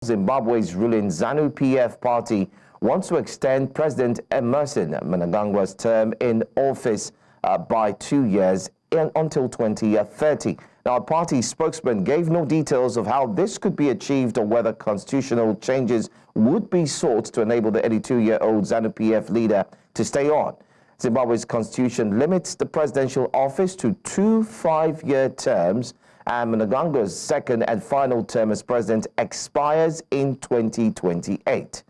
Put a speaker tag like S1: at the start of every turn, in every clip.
S1: Zimbabwe's ruling Zanu PF party wants to extend President Emmerson Mnangagwa's term in office by 2 years until 2030. Now, a party spokesman gave no details of how this could be achieved or whether constitutional changes would be sought to enable the 82-year-old Zanu PF leader to stay on. Zimbabwe's constitution limits the presidential office to 2 5-year terms, and Mnangagwa's second and final term as president expires in 2028.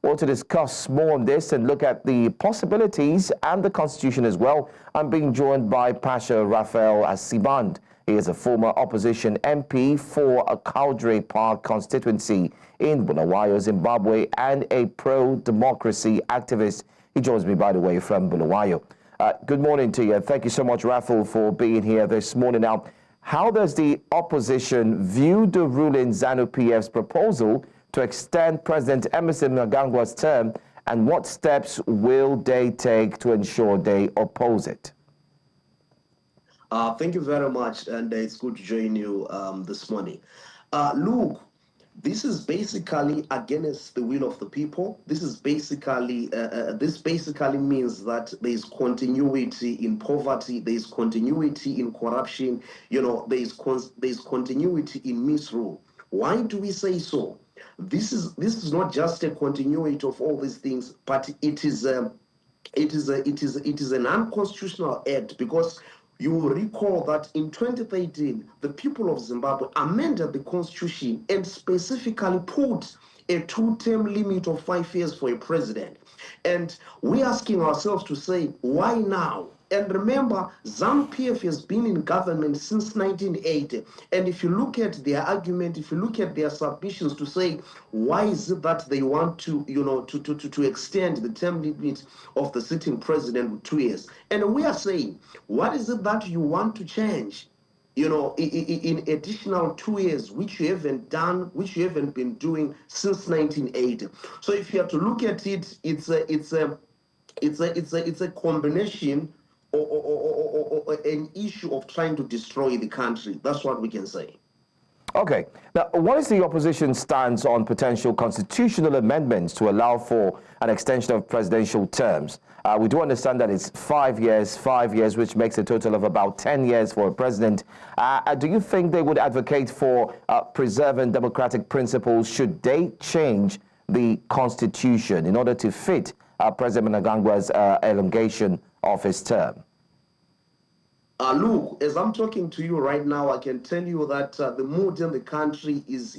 S1: Well, to discuss more on this and look at the possibilities and the constitution as well, I'm being joined by Pastor Raphael Siband. He is a former opposition MP for a Cowdray Park Constituency in Bulawayo, Zimbabwe, and a pro-democracy activist. He joins me, by the way, from Bulawayo. Good morning to you. Thank you so much, Raphael, for being here this morning. Now, how does the opposition view the ruling Zanu PF's proposal to extend President Emmerson Mnangagwa's term, and what steps will they take to ensure they oppose it?
S2: Thank you very much, and it's good to join you this morning. Look, this is basically against the will of the people. This is basically means that there is continuity in poverty, there is continuity in corruption, there is continuity in misrule. Why do we say so? This is not just a continuity of all these things, but it is an unconstitutional act, because you will recall that in 2013, the people of Zimbabwe amended the constitution and specifically put a 2-term limit of 5 years for a president. And we're asking ourselves to say, why now? And remember, Zanu PF has been in government since 1980. And if you look at their argument, if you look at their submissions to say, why is it that they want to, to extend the term limit of the sitting president with 2 years? And we are saying, what is it that you want to change? In additional 2 years, which you haven't done, which you haven't been doing since 1980. So if you have to look at it, it's a combination or an issue of trying to destroy the country. That's what we can say.
S1: Okay. Now, what is the opposition's stance on potential constitutional amendments to allow for an extension of presidential terms? We do understand that it's 5 years, which makes a total of about 10 years for a president. Do you think they would advocate for preserving democratic principles should they change the constitution in order to fit President Mnangagwa's elongation of his term?
S2: Look, as I'm talking to you right now, I can tell you that the mood in the country is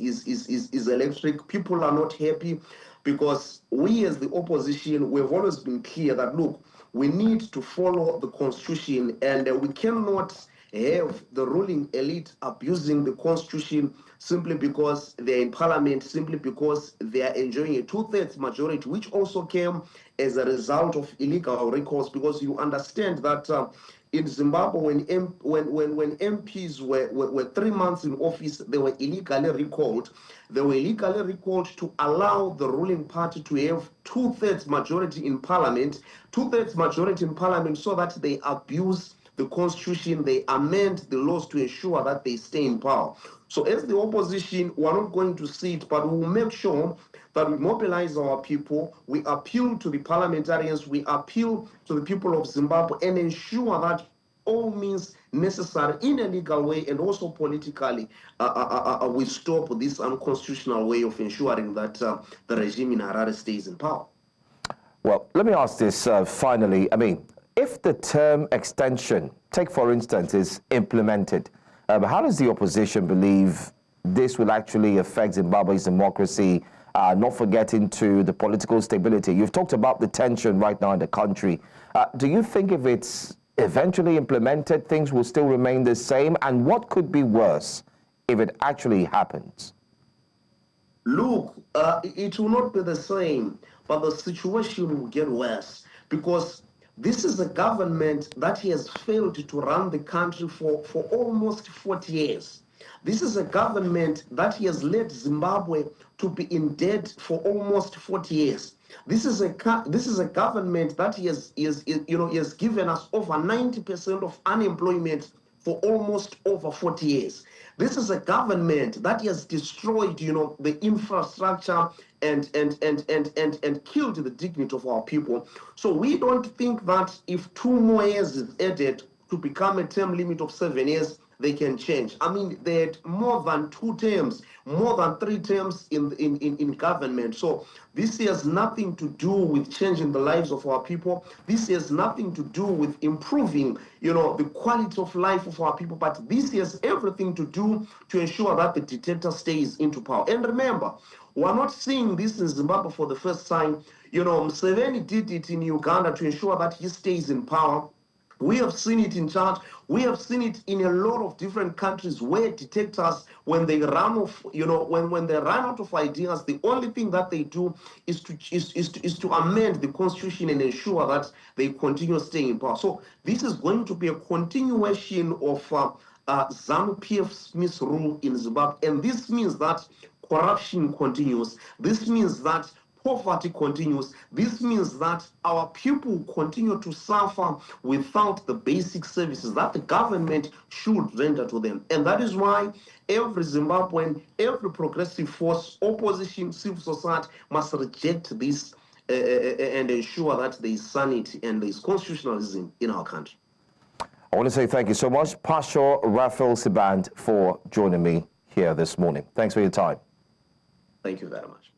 S2: electric. People are not happy because we as the opposition, we've always been clear that, look, we need to follow the constitution, and we cannot have the ruling elite abusing the constitution simply because they're in parliament, simply because they are enjoying a 2/3 majority, which also came as a result of illegal recalls. Because you understand that in Zimbabwe, when MPs were 3 months in office, they were illegally recalled. They were illegally recalled to allow the ruling party to have 2/3 majority in parliament, 2/3 majority in parliament, so that they abuse the constitution, they amend the laws to ensure that they stay in power. So as the opposition, we're not going to sit, but we will make sure that we mobilize our people, we appeal to the parliamentarians, we appeal to the people of Zimbabwe, and ensure that all means necessary in a legal way and also politically we stop this unconstitutional way of ensuring that the regime in Harare stays in power.
S1: Well, let me ask this finally. I mean, if the term extension, take for instance, is implemented, how does the opposition believe this will actually affect Zimbabwe's democracy, not forgetting to the political stability? You've talked about the tension right now in the country. Do you think if it's eventually implemented, things will still remain the same? And what could be worse if it actually happens?
S2: Look, it will not be the same, but the situation will get worse, because this is a government that has failed to run the country for almost 40 years. This is a government that has led Zimbabwe to be in debt for almost 40 years. This is a government that has given us over 90% of unemployment for almost over 40 years. This is a government that has destroyed, the infrastructure and killed the dignity of our people. So we don't think that if 2 more years is added to become a term limit of 7 years, they can change. I mean, they had more than 2 terms, more than 3 terms in government. So this has nothing to do with changing the lives of our people. This has nothing to do with improving, the quality of life of our people. But this has everything to do to ensure that the dictator stays into power. And remember, we're not seeing this in Zimbabwe for the first time. Museveni did it in Uganda to ensure that he stays in power. We have seen it in Chad. We have seen it in a lot of different countries where dictators, when they run off, when they run out of ideas, the only thing that they do is to amend the constitution and ensure that they continue staying in power. So this is going to be a continuation of Zanu PF's misrule in Zimbabwe, and this means that corruption continues. This means that poverty continues. This means that our people continue to suffer without the basic services that the government should render to them. And that is why every Zimbabwean, every progressive force, opposition, civil society must reject this and ensure that there is sanity and there is constitutionalism in our country.
S1: I want to say thank you so much, Pastor Raphael Siband, for joining me here this morning. Thanks for your time.
S2: Thank you very much.